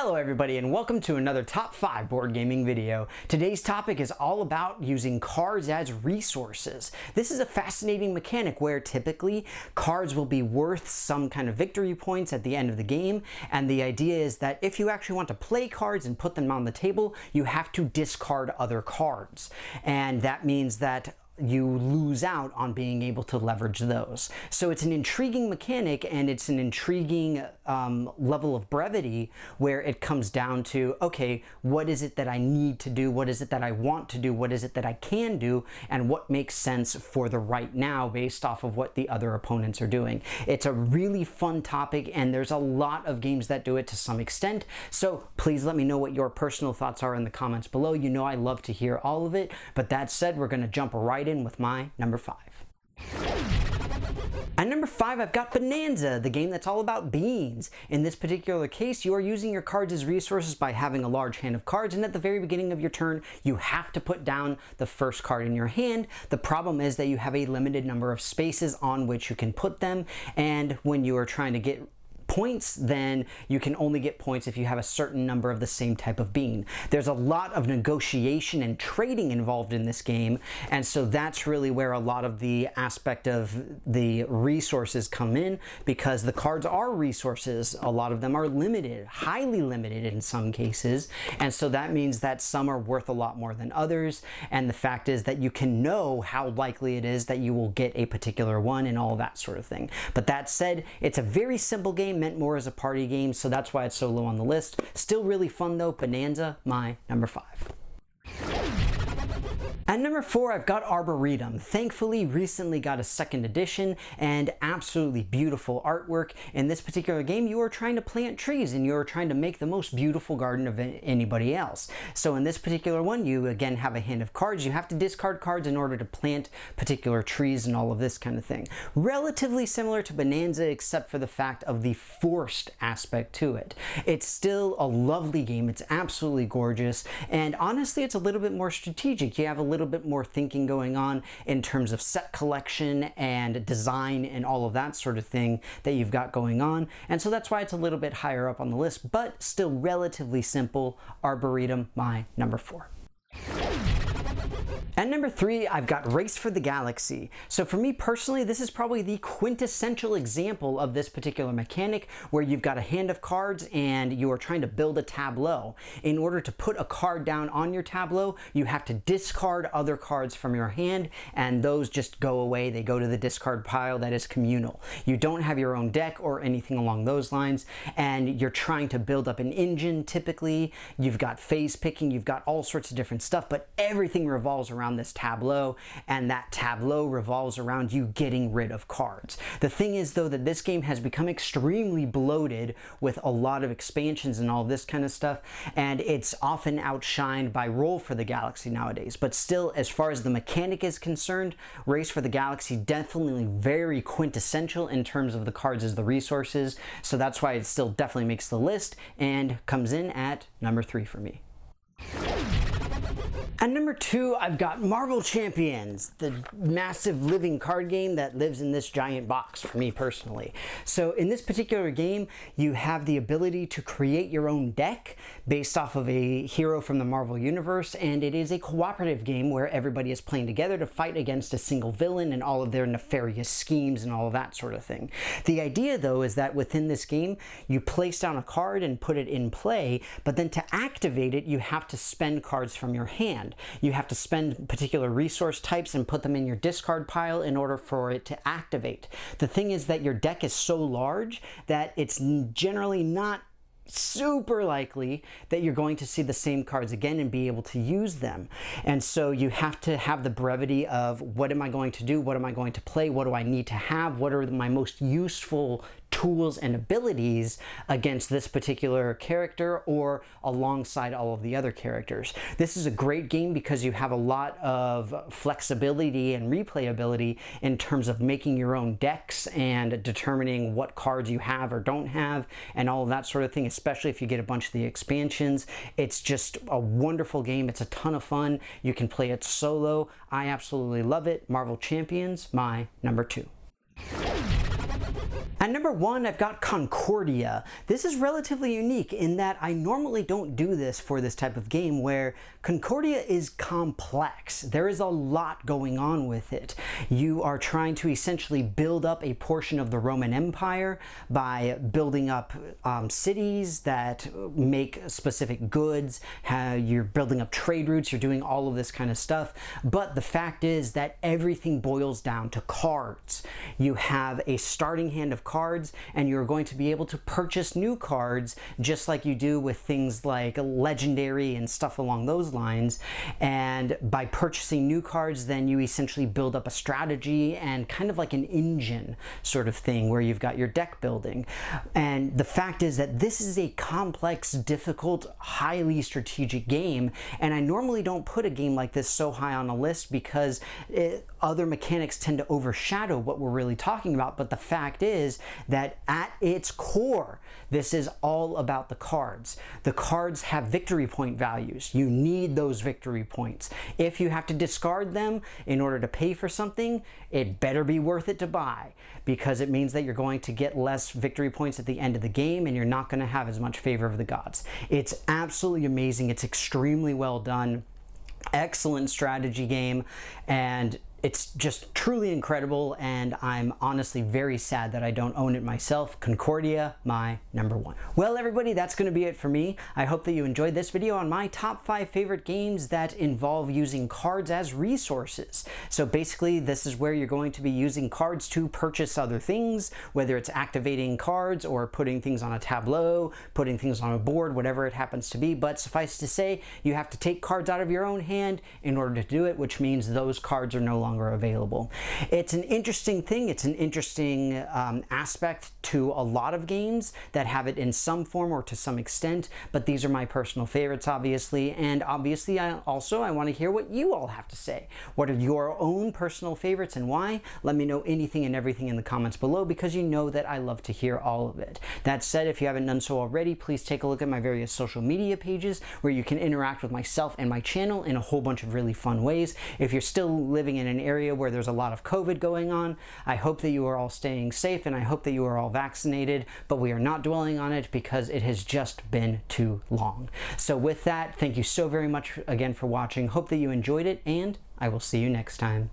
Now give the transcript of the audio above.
Hello everybody and welcome to another top 5 board gaming video. Today's topic is all about using cards as resources. This is a fascinating mechanic where typically cards will be worth some kind of victory points at the end of the game, and the idea is that if you actually want to play cards and put them on the table, you have to discard other cards. And that means that you lose out on being able to leverage those. So it's an intriguing mechanic, and it's an intriguing level of brevity where it comes down to, okay, what is it that I need to do? What is it that I want to do? What is it that I can do? And what makes sense for the right now based off of what the other opponents are doing. It's a really fun topic, and there's a lot of games that do it to some extent. So please let me know what your personal thoughts are in the comments below. You know I love to hear all of it. But that said, we're going to jump right in with my number 5. At number 5, I've got Bonanza, the game that's all about beans. In this particular case, you are using your cards as resources by having a large hand of cards, and at the very beginning of your turn, you have to put down the first card in your hand. The problem is that you have a limited number of spaces on which you can put them, and when you are trying to get points, then you can only get points if you have a certain number of the same type of bean. There's a lot of negotiation and trading involved in this game, and so that's really where a lot of the aspect of the resources come in, because the cards are resources. A lot of them are limited, highly limited in some cases, and so that means that some are worth a lot more than others, and the fact is that you can know how likely it is that you will get a particular one and all that sort of thing. But that said, it's a very simple game, meant more as a party game, so that's why it's so low on the list. Still really fun though. Bonanza, my number 5. At number 4, I've got Arboretum. Thankfully, recently got a second edition and absolutely beautiful artwork. In this particular game, you are trying to plant trees and you are trying to make the most beautiful garden of anybody else. So in this particular one, you again have a hand of cards. You have to discard cards in order to plant particular trees and all of this kind of thing. Relatively similar to Bonanza, except for the fact of the forced aspect to it. It's still a lovely game. It's absolutely gorgeous. And honestly, it's a little bit more strategic. You have a little bit more thinking going on in terms of set collection and design and all of that sort of thing that you've got going on, and so that's why it's a little bit higher up on the list, but still relatively simple. Arboretum, my number 4. At number 3, I've got Race for the Galaxy. So for me personally, this is probably the quintessential example of this particular mechanic, where you've got a hand of cards and you are trying to build a tableau. In order to put a card down on your tableau, you have to discard other cards from your hand, and those just go away. They go to the discard pile that is communal. You don't have your own deck or anything along those lines, and you're trying to build up an engine typically. You've got phase picking, you've got all sorts of different stuff, but everything revolves around this tableau, and that tableau revolves around you getting rid of cards. The thing is though that this game has become extremely bloated with a lot of expansions and all this kind of stuff, and it's often outshined by Roll for the Galaxy nowadays. But still, as far as the mechanic is concerned, Race for the Galaxy definitely very quintessential in terms of the cards as the resources, so that's why it still definitely makes the list and comes in at number 3 for me. At number 2, I've got Marvel Champions, the massive living card game that lives in this giant box for me personally. So in this particular game, you have the ability to create your own deck based off of a hero from the Marvel Universe, and it is a cooperative game where everybody is playing together to fight against a single villain and all of their nefarious schemes and all of that sort of thing. The idea though is that within this game, you place down a card and put it in play, but then to activate it, you have to spend cards from your hand. You have to spend particular resource types and put them in your discard pile in order for it to activate. The thing is that your deck is so large that it's generally not super likely that you're going to see the same cards again and be able to use them. And so you have to have the brevity of, what am I going to do? What am I going to play? What do I need to have? What are my most useful tools and abilities against this particular character or alongside all of the other characters? This is a great game because you have a lot of flexibility and replayability in terms of making your own decks and determining what cards you have or don't have and all of that sort of thing, especially if you get a bunch of the expansions. It's just a wonderful game. It's a ton of fun. You can play it solo. I absolutely love it. Marvel Champions, my number 2. At number 1, I've got Concordia. This is relatively unique in that I normally don't do this for this type of game, where Concordia is complex. There is a lot going on with it. You are trying to essentially build up a portion of the Roman Empire by building up cities that make specific goods. You're building up trade routes, you're doing all of this kind of stuff. But the fact is that everything boils down to cards. You have a starting hand of cards, and you're going to be able to purchase new cards just like you do with things like legendary and stuff along those lines. And by purchasing new cards, then you essentially build up a strategy and kind of like an engine sort of thing where you've got your deck building. And the fact is that this is a complex, difficult, highly strategic game, and I normally don't put a game like this so high on a list because other mechanics tend to overshadow what we're really talking about. But the fact is that at its core, this is all about the cards. The cards have victory point values. You need those victory points. If you have to discard them in order to pay for something, it better be worth it to buy, because it means that you're going to get less victory points at the end of the game and you're not going to have as much favor of the gods. It's absolutely amazing. It's extremely well done. Excellent strategy game, and it's just truly incredible, and I'm honestly very sad that I don't own it myself. Concordia, my number 1. Well, everybody, that's going to be it for me. I hope that you enjoyed this video on my top 5 favorite games that involve using cards as resources. So basically, this is where you're going to be using cards to purchase other things, whether it's activating cards or putting things on a tableau, putting things on a board, whatever it happens to be. But suffice to say, you have to take cards out of your own hand in order to do it, which means those cards are no longer available. It's an interesting thing. It's an interesting aspect to a lot of games that have it in some form or to some extent, but these are my personal favorites, obviously. And obviously, I want to hear what you all have to say. What are your own personal favorites and why? Let me know anything and everything in the comments below, because you know that I love to hear all of it. That said, if you haven't done so already, please take a look at my various social media pages where you can interact with myself and my channel in a whole bunch of really fun ways. If you're still living in an area where there's a lot of COVID going on, I hope that you are all staying safe, and I hope that you are all vaccinated, but we are not dwelling on it because it has just been too long. So with that, thank you so very much again for watching. Hope that you enjoyed it, and I will see you next time.